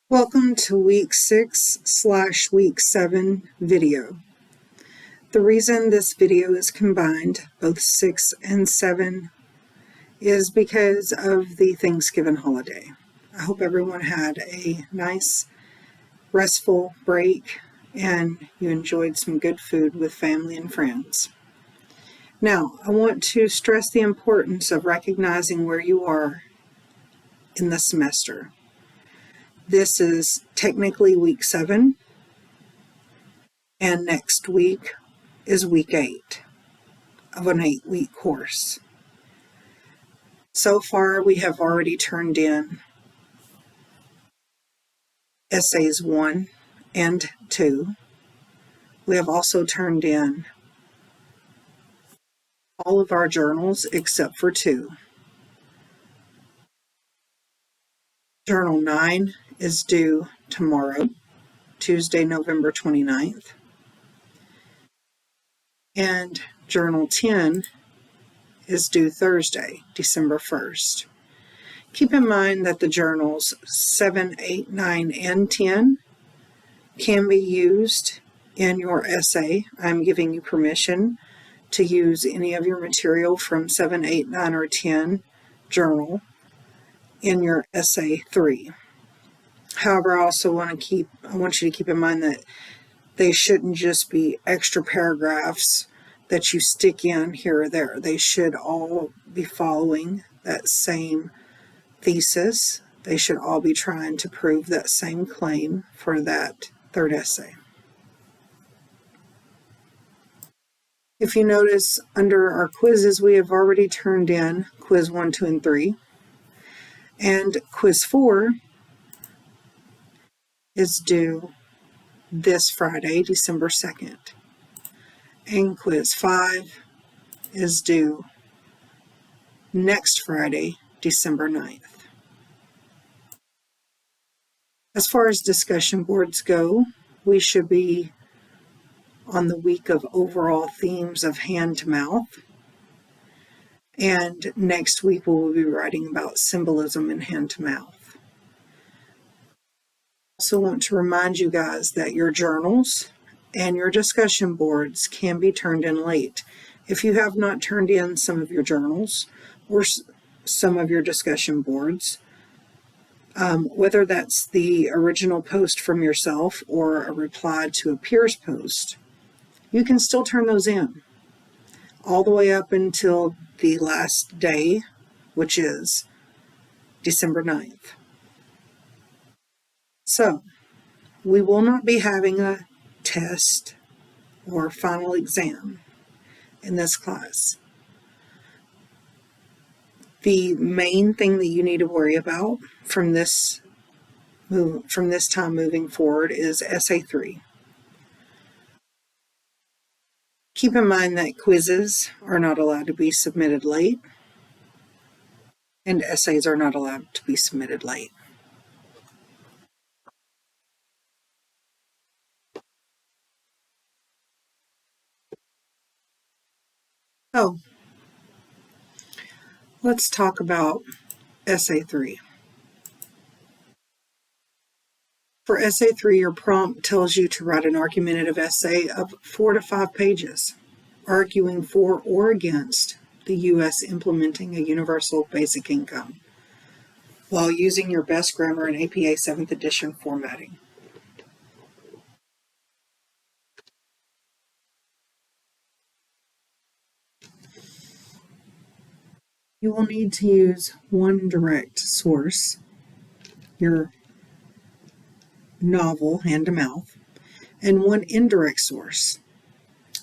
Welcome to week 6/week 7 video. The reason this video is combined, both 6 and 7, is because of the Thanksgiving holiday. I hope everyone had a nice, restful break and you enjoyed some good food with family and friends. Now, I want to stress the importance of recognizing where you are in the semester. This is technically week 7, and next week is week 8 of an 8-week course. So far, we have already turned in essays 1 and 2. We have also turned in all of our journals except for 2. Journal 9 is due tomorrow, Tuesday, November 29th. And Journal 10 is due Thursday, December 1st. Keep in mind that the journals 7, 8, 9, and 10 can be used in your essay. I'm giving you permission to use any of your material from 7, 8, 9, or 10 journal in your essay 3. However, I also want you to keep in mind that they shouldn't just be extra paragraphs that you stick in here or there. They should all be following that same thesis. They should all be trying to prove that same claim for that third essay. If you notice, under our quizzes, we have already turned in quiz 1, 2, and 3. And quiz 4 is due this Friday, December 2nd. And quiz 5 is due next Friday, December 9th. As far as discussion boards go, we should be on the week of overall themes of hand to mouth. And next week we will be writing about symbolism in hand to mouth. I also want to remind you guys that your journals and your discussion boards can be turned in late. If you have not turned in some of your journals or some of your discussion boards, whether that's the original post from yourself or a reply to a peer's post, you can still turn those in all the way up until the last day, which is December 9th. So, we will not be having a test or final exam in this class. The main thing that you need to worry about from this time moving forward is essay 3. Keep in mind that quizzes are not allowed to be submitted late, and essays are not allowed to be submitted late. So, let's talk about essay 3. For essay 3, your prompt tells you to write an argumentative essay of 4 to 5 pages, arguing for or against the U.S. implementing a universal basic income, while using your best grammar and APA 7th edition formatting. You will need to use one direct source, your novel, hand to mouth, and one indirect source,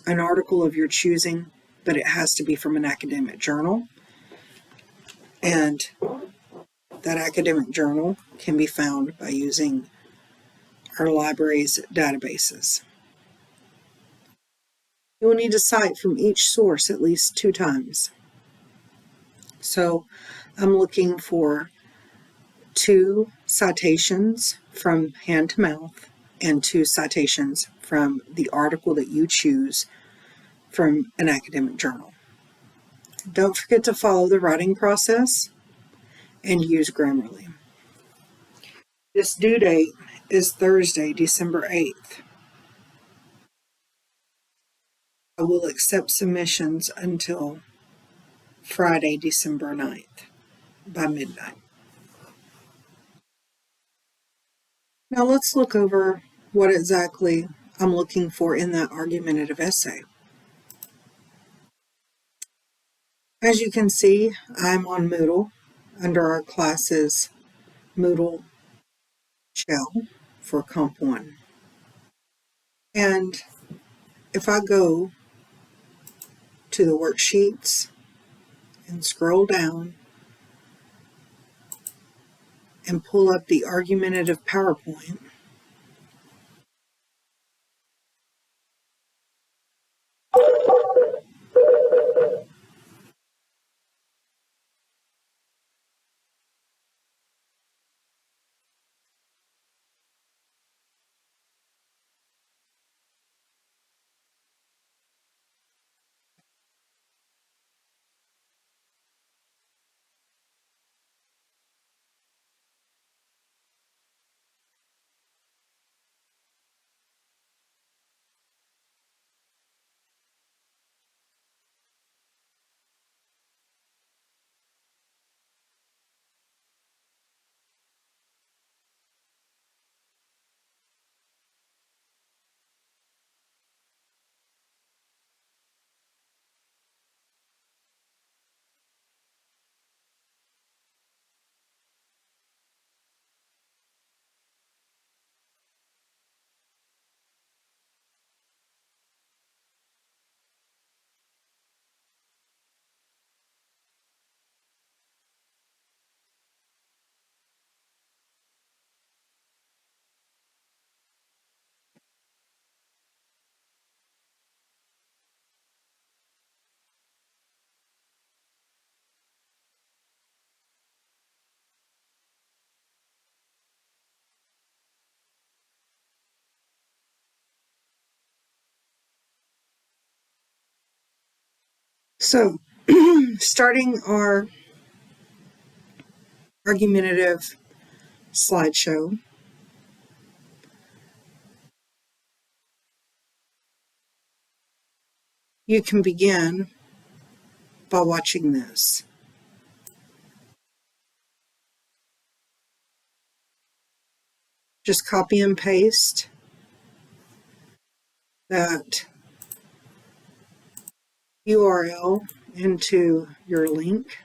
an article of your choosing, but it has to be from an academic journal. And that academic journal can be found by using our library's databases. You will need to cite from each source at least 2 times. So I'm looking for 2 citations from hand to mouth and 2 citations from the article that you choose from an academic journal. Don't forget to follow the writing process and use Grammarly. This due date is Thursday, December 8th. I will accept submissions until Friday, December 9th by midnight. Now let's look over what exactly I'm looking for in that argumentative essay. As you can see, I'm on Moodle under our classes Moodle Shell for Comp 1. And if I go to the worksheets and scroll down and pull up the argumentative PowerPoint, so starting our argumentative slideshow, you can begin by watching this. Just copy and paste that URL into your link.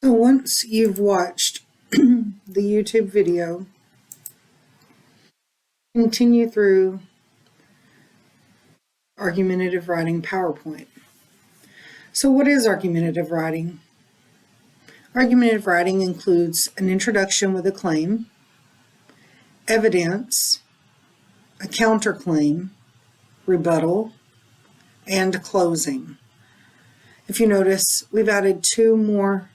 So once you've watched the YouTube video, continue through Argumentative Writing PowerPoint. So what is argumentative writing? Argumentative writing includes an introduction with a claim, evidence, a counterclaim, rebuttal, and closing. If you notice, we've added 2 more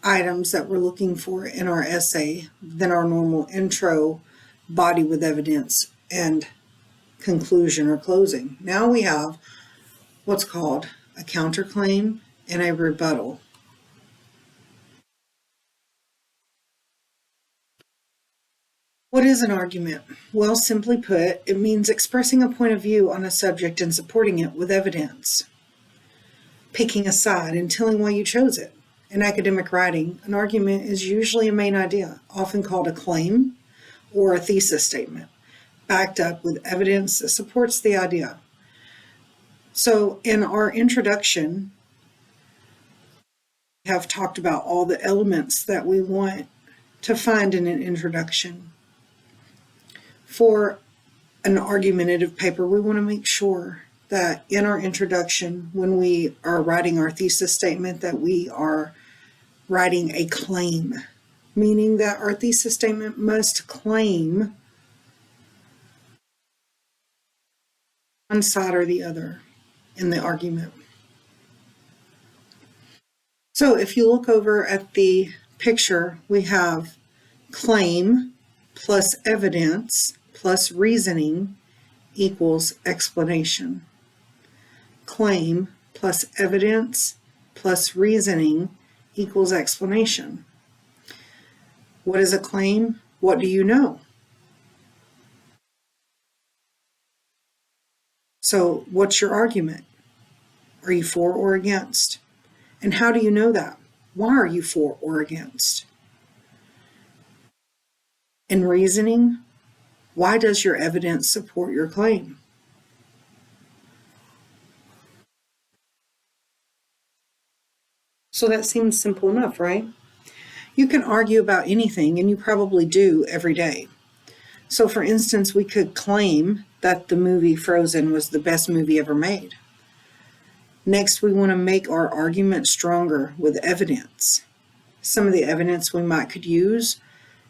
items that we're looking for in our essay than our normal intro, body with evidence, and conclusion or closing. Now we have what's called a counterclaim and a rebuttal. What is an argument? Well, simply put, it means expressing a point of view on a subject and supporting it with evidence, picking a side and telling why you chose it. In academic writing, an argument is usually a main idea, often called a claim or a thesis statement, backed up with evidence that supports the idea. So in our introduction, we have talked about all the elements that we want to find in an introduction. For an argumentative paper, we want to make sure that in our introduction, when we are writing our thesis statement, that we are writing a claim, meaning that our thesis statement must claim one side or the other in the argument. So if you look over at the picture, we have claim plus evidence plus reasoning equals explanation. Claim plus evidence plus reasoning equals explanation. What is a claim? What do you know? So what's your argument? Are you for or against? And how do you know that? Why are you for or against? In reasoning, why does your evidence support your claim? So that seems simple enough, right? You can argue about anything, and you probably do every day. So for instance, we could claim that the movie Frozen was the best movie ever made. Next, we want to make our argument stronger with evidence. Some of the evidence we could use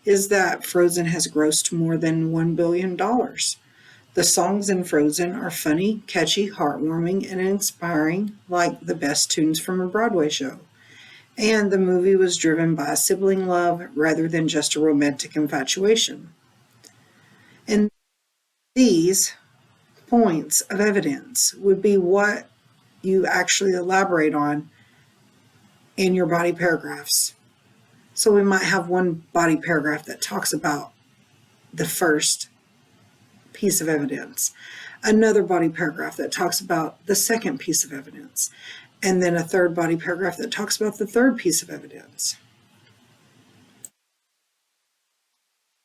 is that Frozen has grossed more than $1 billion. The songs in Frozen are funny, catchy, heartwarming, and inspiring, like the best tunes from a Broadway show. And the movie was driven by sibling love rather than just a romantic infatuation. And these points of evidence would be what you actually elaborate on in your body paragraphs. So we might have one body paragraph that talks about the first piece of evidence, another body paragraph that talks about the second piece of evidence, and then a third body paragraph that talks about the third piece of evidence.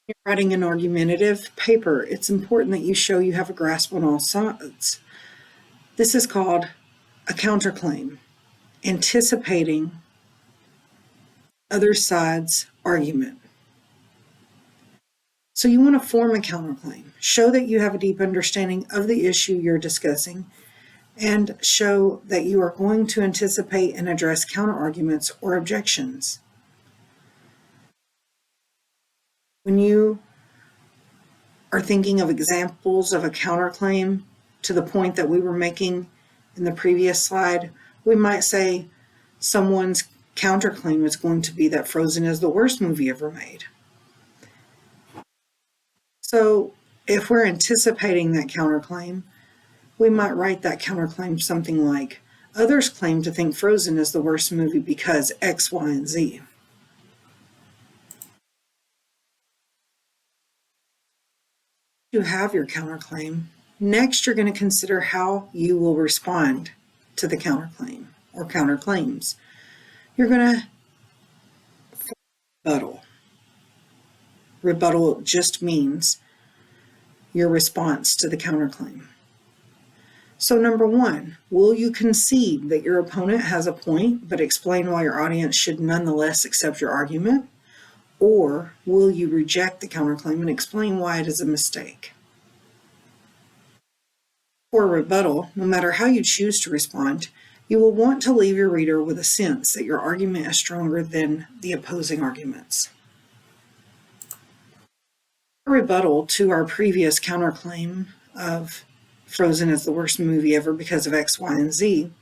You're writing an argumentative paper, it's important that you show you have a grasp on all sides. This is called a counterclaim, anticipating other side's argument. So you want to form a counterclaim. Show that you have a deep understanding of the issue you're discussing, and show that you are going to anticipate and address counterarguments or objections. When you are thinking of examples of a counterclaim to the point that we were making in the previous slide, we might say someone's counterclaim is going to be that Frozen is the worst movie ever made. So if we're anticipating that counterclaim, we might write that counterclaim something like, others claim to think Frozen is the worst movie because X, Y, and Z. You have your counterclaim. Next, you're going to consider how you will respond to the counterclaim or counterclaims. You're going to rebuttal. Rebuttal just means your response to the counterclaim. So number 1, will you concede that your opponent has a point, but explain why your audience should nonetheless accept your argument? Or will you reject the counterclaim and explain why it is a mistake? For a rebuttal, no matter how you choose to respond, you will want to leave your reader with a sense that your argument is stronger than the opposing arguments. A rebuttal to our previous counterclaim of Frozen is the worst movie ever because of X, Y, and Z,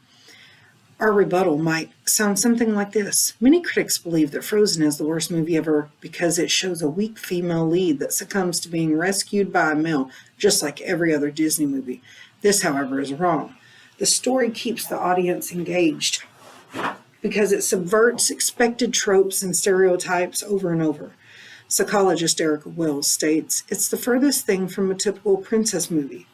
our rebuttal might sound something like this. Many critics believe that Frozen is the worst movie ever because it shows a weak female lead that succumbs to being rescued by a male, just like every other Disney movie. This, however, is wrong. The story keeps the audience engaged because it subverts expected tropes and stereotypes over and over. Psychologist Erica Wells states, "It's the furthest thing from a typical princess movie.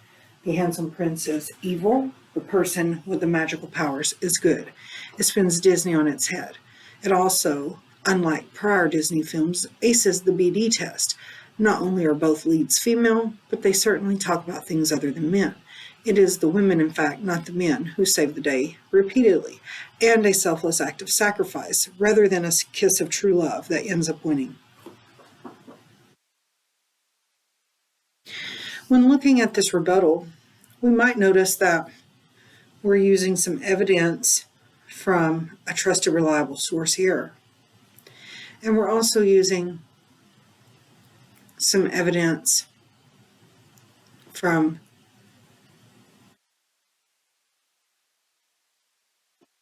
The handsome prince is evil. The person with the magical powers is good." It spins Disney on its head. It also, unlike prior Disney films, aces the BD test. Not only are both leads female, but they certainly talk about things other than men. It is the women, in fact, not the men, who save the day repeatedly, and a selfless act of sacrifice, rather than a kiss of true love that ends up winning. When looking at this rebuttal, we might notice that we're using some evidence from a trusted, reliable source here. And we're also using some evidence from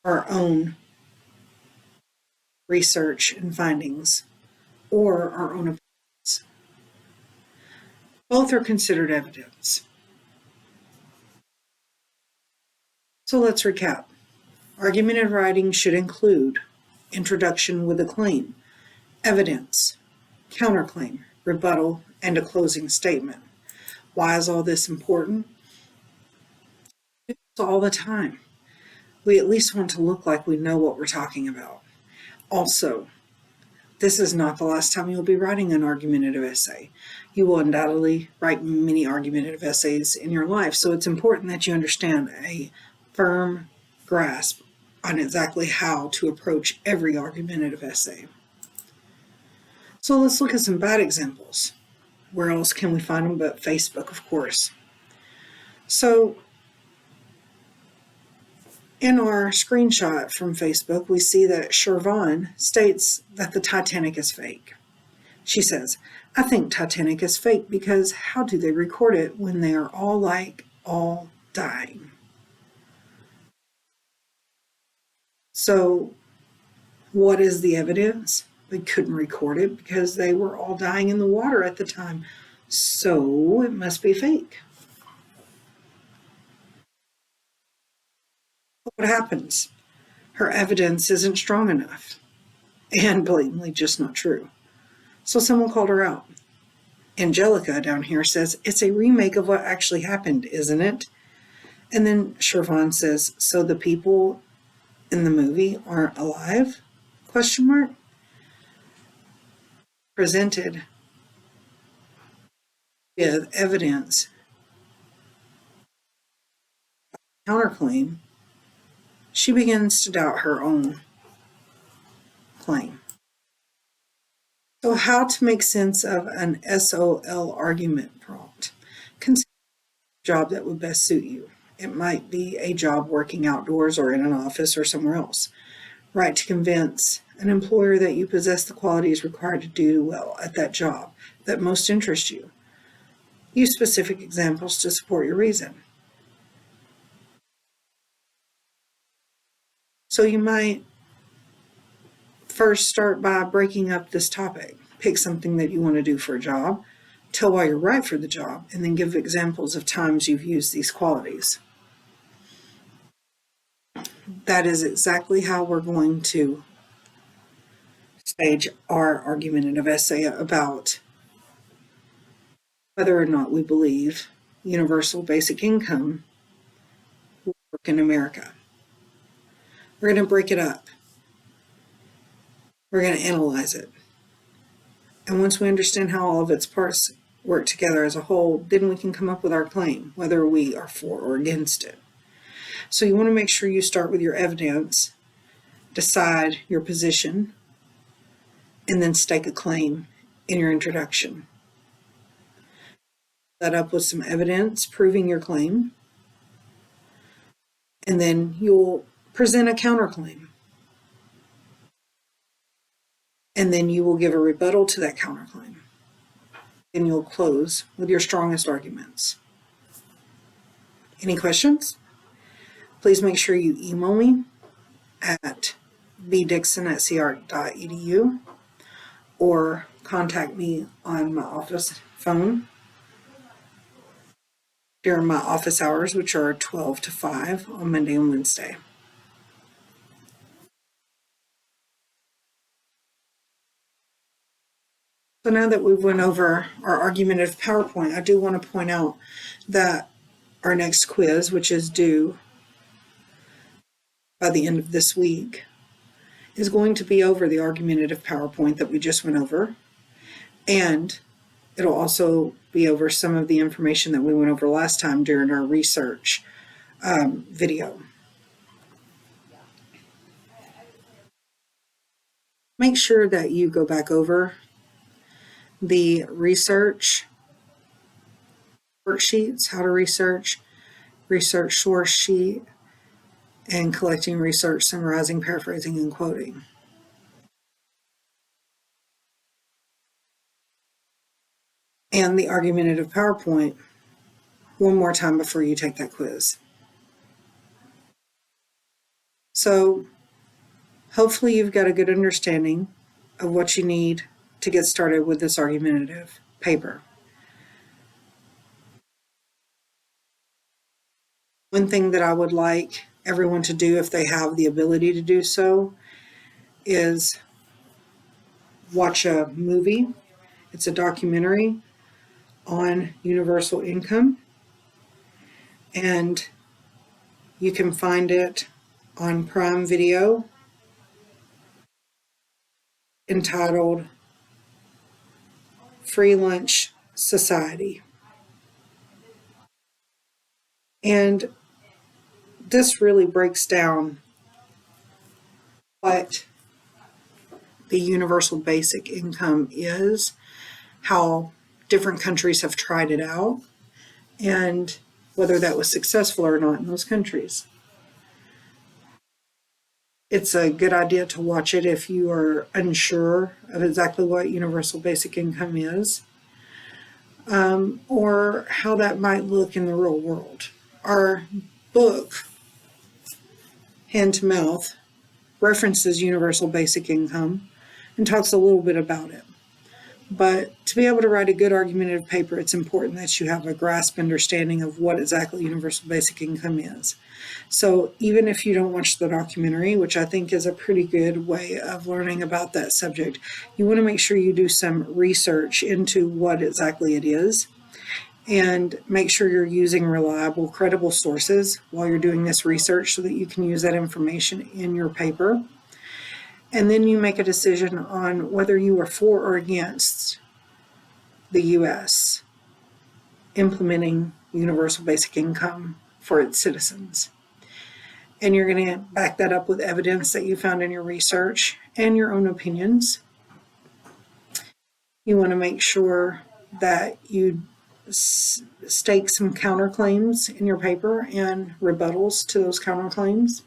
our own research and findings, or our own opinions. Both are considered evidence. So let's recap. Argumentative writing should include introduction with a claim, evidence, counterclaim, rebuttal, and a closing statement. Why is all this important? It's all the time. We at least want to look like we know what we're talking about. Also, this is not the last time you'll be writing an argumentative essay. You will undoubtedly write many argumentative essays in your life, so it's important that you understand a firm grasp on exactly how to approach every argumentative essay. So let's look at some bad examples. Where else can we find them but Facebook, of course? So in our screenshot from Facebook, we see that Shervon states that the Titanic is fake. She says, "I think Titanic is fake because how do they record it when they are all dying?" So what is the evidence? They couldn't record it because they were all dying in the water at the time. So it must be fake. What happens? Her evidence isn't strong enough and blatantly just not true. So someone called her out. Angelica down here says, "It's a remake of what actually happened, isn't it?" And then Shervon says, "So the people in the movie aren't alive?" Question mark. Presented with evidence, counterclaim, she begins to doubt her own claim. So how to make sense of an SOL argument prompt? Consider a job that would best suit you. It might be a job working outdoors or in an office or somewhere else. Write to convince an employer that you possess the qualities required to do well at that job that most interest you. Use specific examples to support your reason. So you might first start by breaking up this topic. Pick something that you want to do for a job, tell why you're right for the job, and then give examples of times you've used these qualities. That is exactly how we're going to stage our argumentative essay about whether or not we believe universal basic income will work in America. We're going to break it up. We're going to analyze it. And once we understand how all of its parts work together as a whole, then we can come up with our claim, whether we are for or against it. So you want to make sure you start with your evidence, decide your position, and then stake a claim in your introduction. That up with some evidence proving your claim, and then you'll present a counterclaim. And then you will give a rebuttal to that counterclaim. And you'll close with your strongest arguments. Any questions? Please make sure you email me at bdixon@carc.edu or contact me on my office phone during my office hours, which are 12 to 5 on Monday and Wednesday. So now that we've went over our argumentative PowerPoint, I do want to point out that our next quiz, which is due by the end of this week, is going to be over the argumentative PowerPoint that we just went over, and it'll also be over some of the information that we went over last time during our research video. Make sure that you go back over the research worksheets, how to research source sheet, and collecting research, summarizing, paraphrasing, and quoting. And the argumentative PowerPoint one more time before you take that quiz. So hopefully you've got a good understanding of what you need to get started with this argumentative paper. One thing that I would like everyone to do, if they have the ability to do so, is watch a movie. It's a documentary on universal income, and you can find it on Prime Video, entitled Free Lunch Society. And this really breaks down what the universal basic income is, how different countries have tried it out, and whether that was successful or not in those countries. It's a good idea to watch it if you are unsure of exactly what universal basic income is, or how that might look in the real world. Our book, Hand to Mouth, references universal basic income and talks a little bit about it. But to be able to write a good argumentative paper, it's important that you have a grasp understanding of what exactly universal basic income is. So even if you don't watch the documentary, which I think is a pretty good way of learning about that subject, you want to make sure you do some research into what exactly it is, and make sure you're using reliable, credible sources while you're doing this research so that you can use that information in your paper. And then you make a decision on whether you are for or against the U.S. implementing universal basic income for its citizens. And you're going to back that up with evidence that you found in your research and your own opinions. You want to make sure that you stake some counterclaims in your paper and rebuttals to those counterclaims.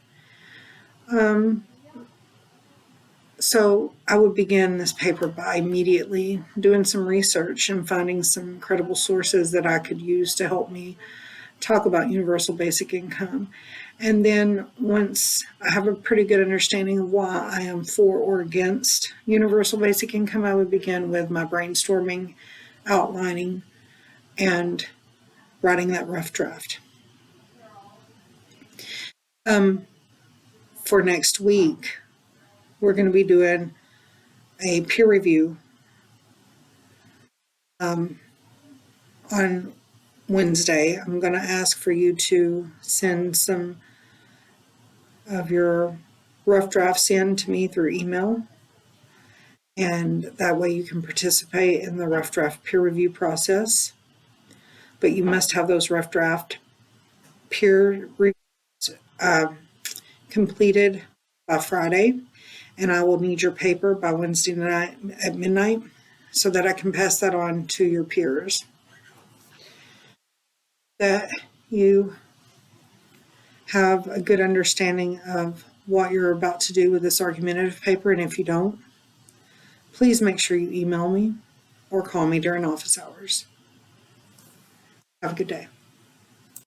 So I would begin this paper by immediately doing some research and finding some credible sources that I could use to help me talk about universal basic income. And then once I have a pretty good understanding of why I am for or against universal basic income, I would begin with my brainstorming, outlining, and writing that rough draft. For next week, we're going to be doing a peer review on Wednesday. I'm going to ask for you to send some of your rough drafts in to me through email, and that way you can participate in the rough draft peer review process. But you must have those rough draft peer reviews completed by Friday, and I will need your paper by Wednesday night at midnight so that I can pass that on to your peers. That you have a good understanding of what you're about to do with this argumentative paper, and if you don't, please make sure you email me or call me during office hours. Have a good day.